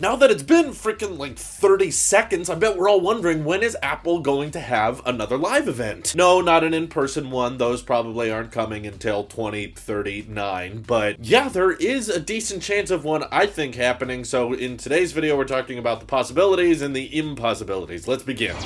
Now that it's been freaking like 30 seconds, I bet we're all wondering, when is Apple going to have another live event? No, not an in-person one. Those probably aren't coming until 2039. But yeah, there is a decent chance of one, I think, happening. So in today's video, we're talking about the possibilities and the impossibilities. Let's begin.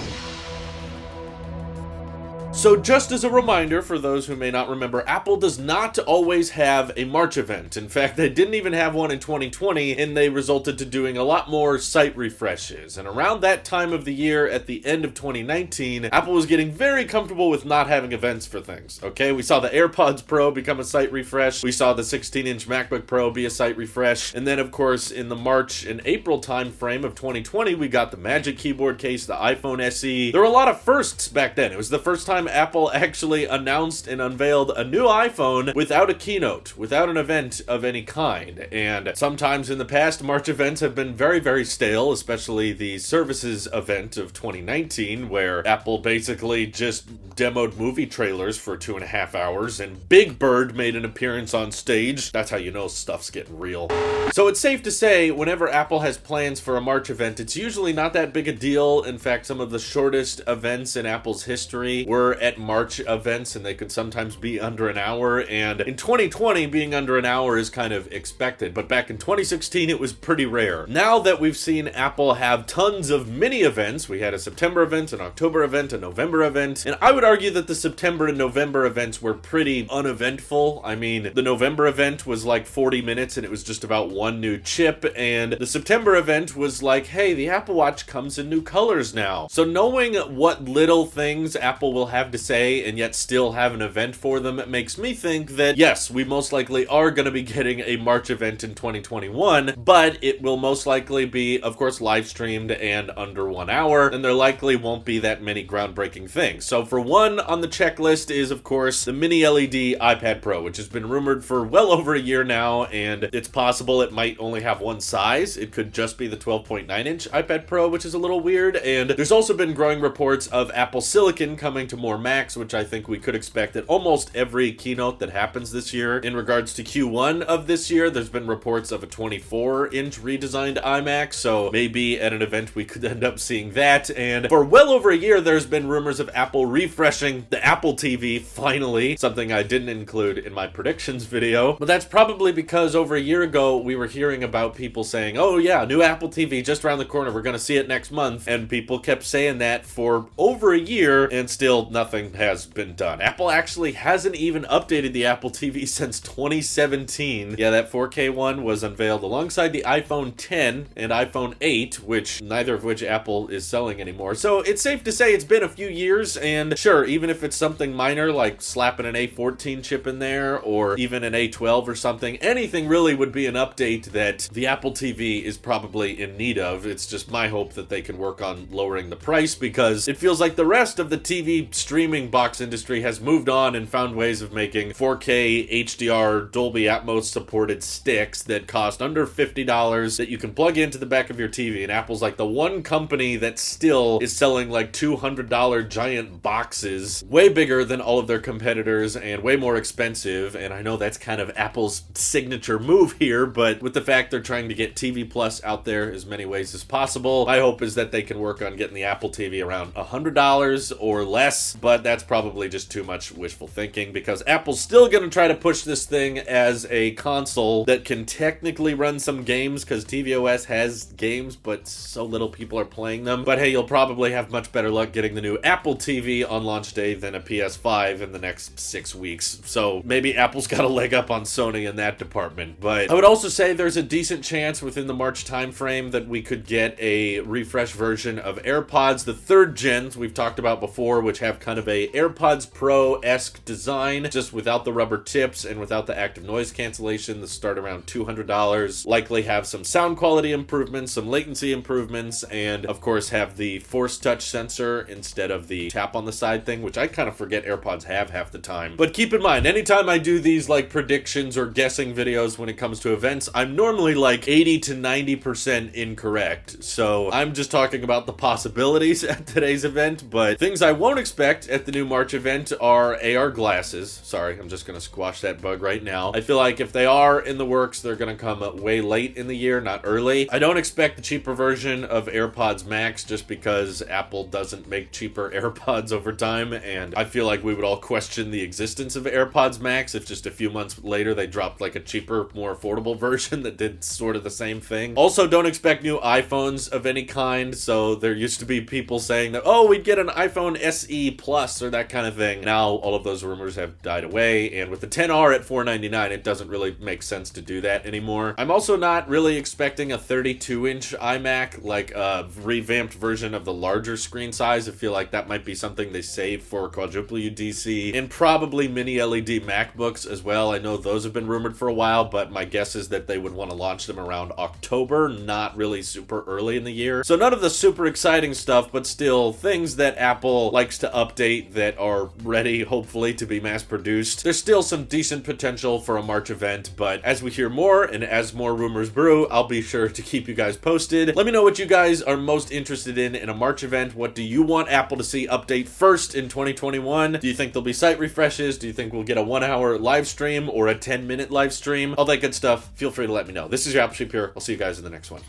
So just as a reminder, for those who may not remember, Apple does not always have a March event. In fact, they didn't even have one in 2020, and they resulted to doing a lot more site refreshes. And around that time of the year, at the end of 2019, Apple was getting very comfortable with not having events for things, okay? We saw the AirPods Pro become a site refresh. We saw the 16-inch MacBook Pro be a site refresh. And then, of course, in the March and April timeframe of 2020, we got the Magic Keyboard case, the iPhone SE. There were a lot of firsts back then. It was the first time Apple actually announced and unveiled a new iPhone without a keynote, without an event of any kind. And sometimes in the past, March events have been very, very stale, especially the services event of 2019, where Apple basically just demoed movie trailers for 2.5 hours, and Big Bird made an appearance on stage. That's how you know stuff's getting real. So it's safe to say, whenever Apple has plans for a March event, it's usually not that big a deal. In fact, some of the shortest events in Apple's history were at March events, and they could sometimes be under an hour. And in 2020, being under an hour is kind of expected, but back in 2016, it was pretty rare. Now that we've seen Apple have tons of mini events, we had a September event, an October event, a November event, and I would argue that the September and November events were pretty uneventful. I mean, the November event was like 40 minutes, and it was just about one new chip, and the September event was like, hey, the Apple Watch comes in new colors now. So knowing what little things Apple will have to say and yet still have an event for them, it makes me think that yes, we most likely are going to be getting a March event in 2021, but it will most likely be, of course, live streamed and under 1 hour, and there likely won't be that many groundbreaking things. So for one on the checklist is, of course, the mini LED iPad Pro, which has been rumored for well over a year now, and it's possible it might only have one size. It could just be the 12.9-inch iPad Pro, which is a little weird. And there's also been growing reports of Apple Silicon coming to more Macs, which I think we could expect at almost every keynote that happens this year. In regards to Q1 of this year, there's been reports of a 24-inch redesigned iMac, so maybe at an event we could end up seeing that. And for well over a year, there's been rumors of Apple refreshing the Apple TV finally, something I didn't include in my predictions video. But that's probably because over a year ago, we were hearing about people saying, oh yeah, new Apple TV just around the corner, we're gonna see it next month. And people kept saying that for over a year, and still nothing has been done. Apple actually hasn't even updated the Apple TV since 2017. Yeah, that 4K one was unveiled alongside the iPhone X and iPhone 8, which neither of which Apple is selling anymore. So it's safe to say it's been a few years, and sure, even if it's something minor like slapping an A14 chip in there or even an A12 or something, anything really would be an update that the Apple TV is probably in need of. It's just my hope that they can work on lowering the price, because it feels like the rest of the TV streaming box industry has moved on and found ways of making 4K HDR Dolby Atmos supported sticks that cost under $50 that you can plug into the back of your TV. And Apple's like the one company that still is selling like $200 giant boxes, way bigger than all of their competitors and way more expensive. And I know that's kind of Apple's signature move here, but with the fact they're trying to get TV Plus out there as many ways as possible, my hope is that they can work on getting the Apple TV around $100 or less, but that's probably just too much wishful thinking, because Apple's still going to try to push this thing as a console that can technically run some games, because tvOS has games, but so little people are playing them. But hey, you'll probably have much better luck getting the new Apple TV on launch day than a PS5 in the next 6 weeks. So maybe Apple's got a leg up on Sony in that department. But I would also say there's a decent chance within the March timeframe that we could get a refresh version of AirPods, the third gens we've talked about before, which have kind of a AirPods Pro-esque design, just without the rubber tips and without the active noise cancellation. That start around $200. Likely have some sound quality improvements, some latency improvements, and of course have the Force Touch sensor instead of the tap on the side thing, which I kind of forget AirPods have half the time. But keep in mind, anytime I do these like predictions or guessing videos when it comes to events, I'm normally like 80 to 90% incorrect. So I'm just talking about the possibilities at today's event, but things I won't expect expect at the new March event are AR glasses. Sorry, I'm just going to squash that bug right now. I feel like if they are in the works, they're going to come way late in the year, not early. I don't expect the cheaper version of AirPods Max just because Apple doesn't make cheaper AirPods over time, and I feel like we would all question the existence of AirPods Max if just a few months later they dropped like a cheaper, more affordable version that did sort of the same thing. Also, don't expect new iPhones of any kind. So there used to be people saying that, oh, we'd get an iPhone SE Plus or that kind of thing. Now all of those rumors have died away, and with the XR at $499, it doesn't really make sense to do that anymore. I'm also not really expecting a 32-inch iMac, like a revamped version of the larger screen size. I feel like that might be something they save for quadruple UDC, and probably mini LED MacBooks as well. I know those have been rumored for a while, but my guess is that they would want to launch them around October, not really super early in the year. So none of the super exciting stuff, but still things that Apple likes to update that are ready, hopefully, to be mass produced. There's still some decent potential for a March event, but as we hear more and as more rumors brew, I'll be sure to keep you guys posted. Let me know what you guys are most interested in a March event. What do you want Apple to see update first in 2021? Do you think there'll be site refreshes? Do you think we'll get a 1-hour live stream or a 10-minute live stream? All that good stuff. Feel free to let me know. This is your Apple Sheep here. I'll see you guys in the next one.